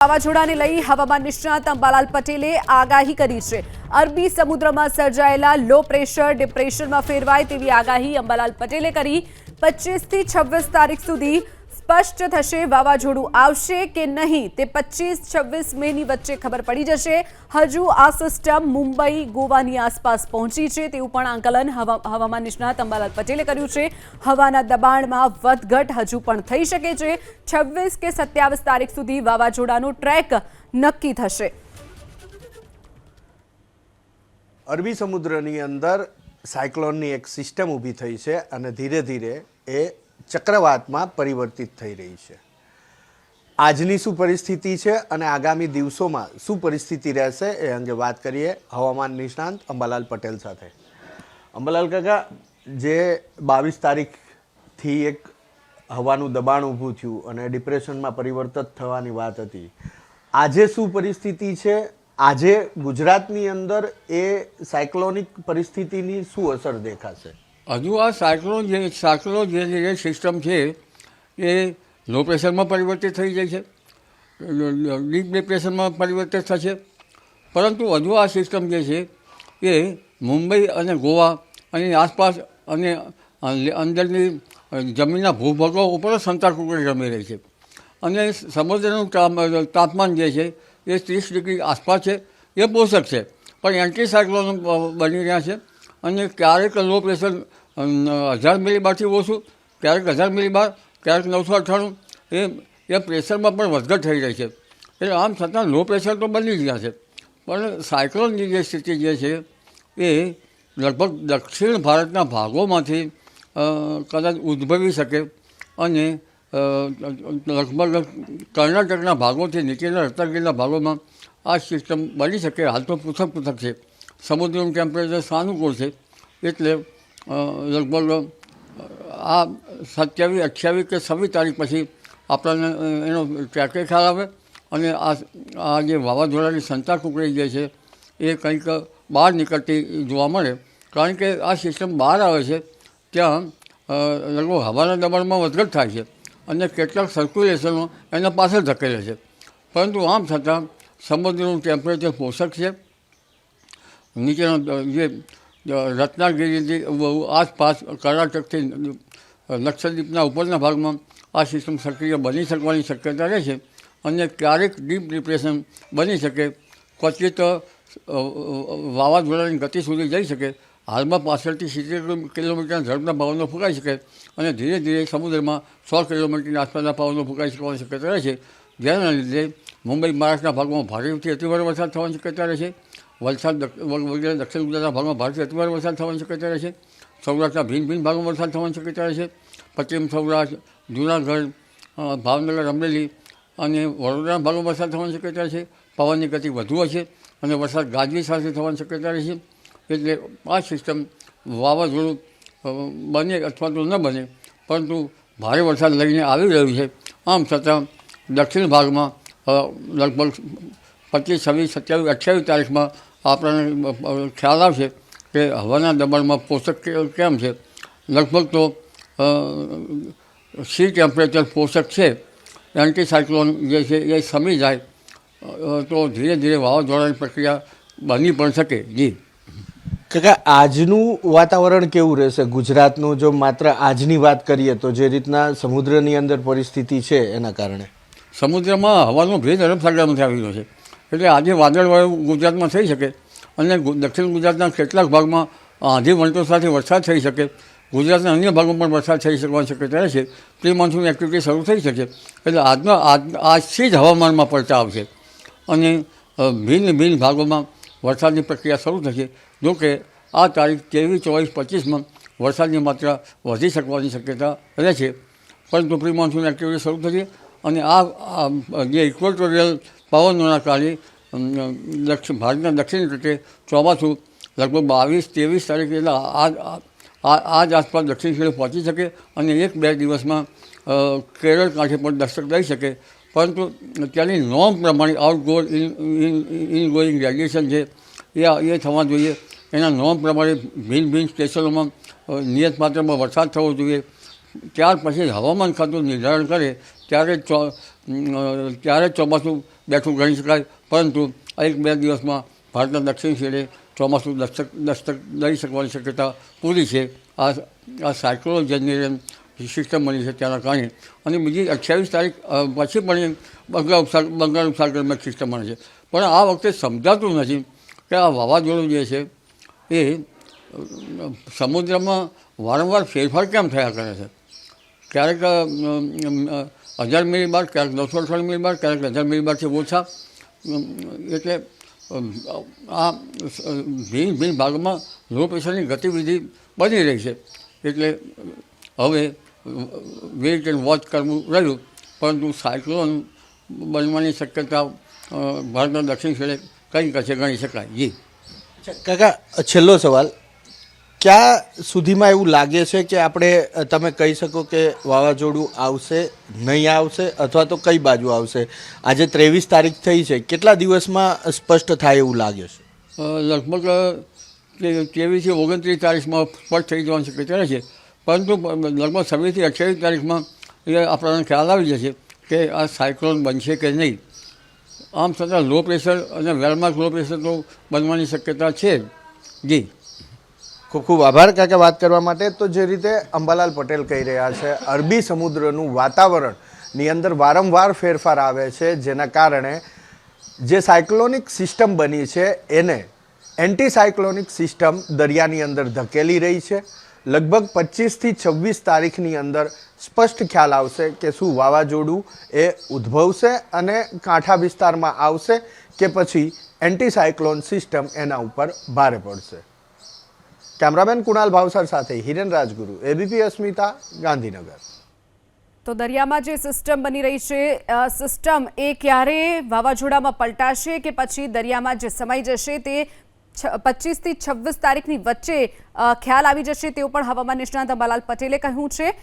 વાવાઝોડાને લઈ હવામાન નિષ્ણાત અંબાલાલ પટેલે આગાહી કરી છે। અરબી સમુદ્રમાં સર્જાયેલા લો પ્રેશર ડિપ્રેશનમાં ફેરવાય તેવી આગાહી અંબાલાલ પટેલે કરી। 25 થી 26 તારીખ સુધી સ્પષ્ટ થશે વાવાઝોડું આવશે કે નહીં તે 25-26 મેની વચ્ચે ખબર પડી જશે। હજુ આ સિસ્ટમ મુંબઈ ગોવાની આસપાસ પહોંચી છે તેવું પણ આંકલન હવામાન નિષ્ણાત અંબાલાલ પટેલે કર્યું છે। હવાના દબાણમાં વધઘટ હજુ પણ થઈ શકે છે। 26 કે 27 તારીખ સુધી વાવાઝોડાનો ટ્રેક નક્કી થશે। અરબી સમુદ્રની અંદર સાયક્લોનની એક સિસ્ટમ ઊભી થઈ છે અને ધીરે ધીરે એ ચક્રવાતમાં પરિવર્તિત થઈ રહી છે। આજની શું પરિસ્થિતિ છે અને આગામી દિવસોમાં શું પરિસ્થિતિ રહેશે એ અંગે વાત કરીએ હવામાન નિષ્ણાંત અંબાલાલ પટેલ સાથે। અંબાલાલ કાકા, જે 22 તારીખથી એક હવાનું દબાણ ઊભું થયું અને ડિપ્રેશનમાં પરિવર્તિત થવાની વાત હતી, આજે શું પરિસ્થિતિ છે? આજે ગુજરાતની અંદર એ સાયક્લોનિક પરિસ્થિતિની શું અસર દેખાશે? હજુ આ સાયક્લોન જે સિસ્ટમ છે એ લો પ્રેશરમાં પરિવર્તિત થઈ જાય છે, ડીપ ડિપ્રેશનમાં પરિવર્તિત થશે, પરંતુ હજુ આ સિસ્ટમ જે છે એ મુંબઈ અને ગોવા અને આસપાસ અને અંદરની જમીનના ભૂભાગો ઉપર સંતાકુકડી રમી રહી છે અને સમુદ્રનું તાપમાન જે છે એ 30 ડિગ્રી આસપાસ છે। એ પોષક છે, પણ એન્ટી સાયક્લોન બની રહ્યા છે અને ક્યારેક લો પ્રેશર 1000 મિલીબારથી ઓછું, ક્યારેક 1000 મિલીબાર, ક્યારેક 998 એ પ્રેશરમાં પણ વધઘટ થઈ રહી છે। એટલે આમ છતાં લો પ્રેશર તો બની જ ગયા છે, પણ સાયક્લોનની જે સ્થિતિ જે છે એ લગભગ દક્ષિણ ભારતના ભાગોમાંથી કદાચ ઉદ્ભવી શકે અને લગભગ કર્ણાટકના ભાગોથી નીચેના રત્નાગીરીના ભાગોમાં આ સિસ્ટમ બની શકે। હાલ તો પૃથક છે, સમુદ્રનું ટેમ્પરેચર સાનુકૂળ છે, એટલે લગભગ આ 27, 28 કે 26 તારીખ પછી આપણને એનો ટ્રેકે ખ્યાલ આવે અને આ જે વાવાઝોડાની સંતાકુકડી જે છે એ કંઈક બહાર નીકળતી જોવા મળે, કારણ કે આ સિસ્ટમ બહાર આવે છે ત્યાં લગભગ હવાના દબાણમાં વધઘટ થાય છે અને કેટલાક સર્ક્યુલેશનો એના પાછળ ધકેલે છે, પરંતુ આમ છતાં સમુદ્રનું ટેમ્પરેચર પોષક છે। નીચેનો જે રત્નાગીરીથી આસપાસ કર્ણાટકથી લક્ષદ્વીપના ઉપરના ભાગમાં આ સિસ્ટમ સક્રિય બની શકવાની શક્યતા રહે છે અને ક્યારેક ડીપ ડિપ્રેશન બની શકે, ક્વચિત વાવાઝોડાની ગતિ સુધી જઈ શકે। હાલમાં 65 થી 70 કિલોમીટરના ઝડપના પવનો ફૂંકાઈ શકે અને ધીરે ધીરે સમુદ્રમાં 100 કિલોમીટરની આસપાસના પવનો ફૂંકાઈ શકવાની શક્યતા રહે છે, જેના લીધે મુંબઈ મહારાષ્ટ્રના ભાગમાં ભારેથી અતિભારે વરસાદ થવાની શક્યતા રહે છે। વલસાડ વગેરે દક્ષિણ ગુજરાતના ભાગમાં ભારેથી અતિભારે વરસાદ થવાની શક્યતા રહે છે। સૌરાષ્ટ્રના ભિન્ન ભાગમાં વરસાદ થવાની શક્યતા રહે છે। પશ્ચિમ સૌરાષ્ટ્ર, જૂનાગઢ, ભાવનગર, અમરેલી અને વડોદરાના ભાગમાં વરસાદ થવાની શક્યતા રહે છે। પવનની ગતિ વધુ હશે અને વરસાદ ગાજવી સાથે થવાની શક્યતા રહે છે। એટલે આ સિસ્ટમ વાવાઝોડું બને અથવા તો ન બને, પરંતુ ભારે વરસાદ લઈને આવી રહ્યું છે। આમ છતાં દક્ષિણ ભાગમાં લગભગ 25, 26, 27, 28 તારીખમાં આપણને ખ્યાલ આવશે કે હવાના દબાણમાં પોષક કેમ છે। લગભગ તો સી ટેમ્પરેચર પોષક છે, એન્ટી સાયક્લોન જે છે એ શમી જાય તો ધીરે ધીરે વાવાઝોડાની પ્રક્રિયા બની પણ શકે। જી કાકા, આજનું વાતાવરણ કેવું રહેશે ગુજરાતનું? જો માત્ર આજની વાત કરીએ તો જે રીતના સમુદ્રની અંદર પરિસ્થિતિ છે એના કારણે સમુદ્રમાં હવાનો ભેજ અરબ સાગરમાંથી આવી રહ્યો છે, એટલે આજે વાદળવાળું ગુજરાતમાં થઈ શકે અને દક્ષિણ ગુજરાતના કેટલાક ભાગમાં આંધી વંટો સાથે વરસાદ થઈ શકે। ગુજરાતના અન્ય ભાગોમાં પણ વરસાદ થઈ શકવાની શક્યતા રહેશે। પ્રી મોન્સૂન એક્ટિવિટી શરૂ થઈ શકે, એટલે આજથી જ હવામાનમાં પલટા આવશે અને ભિન્ન ભાગોમાં વરસાદની પ્રક્રિયા શરૂ થશે। જોકે આ તારીખ 23, 24, 25માં વરસાદની માત્રા વધી શકવાની શક્યતા રહે છે, પરંતુ પ્રી મોન્સૂન એક્ટિવિટી શરૂ થશે અને આ જે ઇક્વેટોરિયલ પવનોના કારણે ભારતના દક્ષિણ તટે ચોમાસું લગભગ 22, 23 તારીખે એટલે આજ આસપાસ દક્ષિણ છેડે પહોંચી શકે અને 1-2 દિવસમાં કેરળ કાંઠે પણ દસ્તક દઈ શકે, પરંતુ ત્યાંની નોર્મ પ્રમાણે આઉટગોર ઇનગોઈંગ રેડિયેશન છે એ થવા જોઈએ। એના નોર્મ પ્રમાણે ભિન્ન સ્ટેશનોમાં નિયત માત્રામાં વરસાદ થવો જોઈએ। ત્યાર પછી હવામાન ખાતું નિર્ધારણ કરે ત્યારે ત્યારે ચોમાસું બેઠું ગણી શકાય, પરંતુ 1-2 દિવસમાં ભારતના દક્ષિણ છેડે ચોમાસું દસ્તક દઈ શકવાની શક્યતા પૂરી છે. આ સાયક્લોજેનિયન સિસ્ટમ બની છે તેના કારણે. અને બીજી 28 તારીખ પછી પણ બંગાળ ઉપસાગરમાં સિસ્ટમ બને છે. પણ આ વખતે સમજાતું નથી કે આ વાવાઝોડું જે છે એ સમુદ્રમાં વારંવાર ફેરફાર કેમ થયા કરે છે. ક્યારેક 1000 મિલી બાર, ક્યારેક 998 મિલી બાર, ક્યારેક 1000 મિલી બારથી ઓછા. એટલે આ ભિન્ન ભાગમાં લો પ્રેશરની ગતિવિધિ બની રહી છે. એટલે હવે વેઇટ એન્ડ વોચ કરવું રહ્યું, પરંતુ સાયક્લોન બનવાની શક્યતા ભારતના દક્ષિણ છેડે કંઈ કશે ગણી શકાય. જી કાકા, છેલ્લો સવાલ, ક્યાં સુધીમાં એવું લાગે છે કે આપણે તમે કહી શકો કે વાવાઝોડું આવશે, નહીં આવશે, અથવા તો કઈ બાજુ આવશે? આજે 23 તારીખ થઈ છે, કેટલા દિવસમાં સ્પષ્ટ થાય એવું લાગે છે? લગભગ 23 થી 29 તારીખમાં સ્પષ્ટ થઈ જવાની શક્યતા રહે છે, પરંતુ લગભગ 26 થી 28 તારીખમાં એ આપણને ખ્યાલ આવી જશે કે આ સાયક્લોન બનશે કે નહીં. આમ છતાં લો પ્રેશર અને વેલમાર્ક લો પ્રેશર તો બનવાની શક્યતા છે જ. જી ખૂબ ખૂબ આભાર કાકા વાત કરવા માટે. તો જે રીતે અંબાલાલ પટેલ કહી રહ્યા છે, અરબી સમુદ્રનું વાતાવરણની અંદર વારંવાર ફેરફાર આવે છે, જેના કારણે જે સાયક્લોનિક સિસ્ટમ બની છે એને એન્ટી સાયક્લોનિક સિસ્ટમ દરિયાની અંદર ધકેલી રહી છે. લગભગ 25 થી 26 તારીખની અંદર સ્પષ્ટ ખ્યાલ આવશે કે શું વાવાઝોડું એ ઉદ્ભવશે અને કાંઠા વિસ્તારમાં આવશે કે પછી એન્ટી સાયક્લોન સિસ્ટમ એના ઉપર ભારે પડશે. કેમેરામેન કુણાલ ભાવસર સાથે હિરેન રાજગુરુ, એબીપી અસ્મિતા, ગાંધીનગર. તો દરિયામાં જે સિસ્ટમ બની રહી છે, સિસ્ટમ એ ક્યારે વાવાઝોડામાં પલટાશે કે પછી દરિયામાં જે સમાઈ જશે તે 25 થી 26 તારીખની વચ્ચે ખ્યાલ આવી જશે, તેવું પણ હવામાન નિષ્ણાત અંબાલાલ પટેલે કહ્યું છે.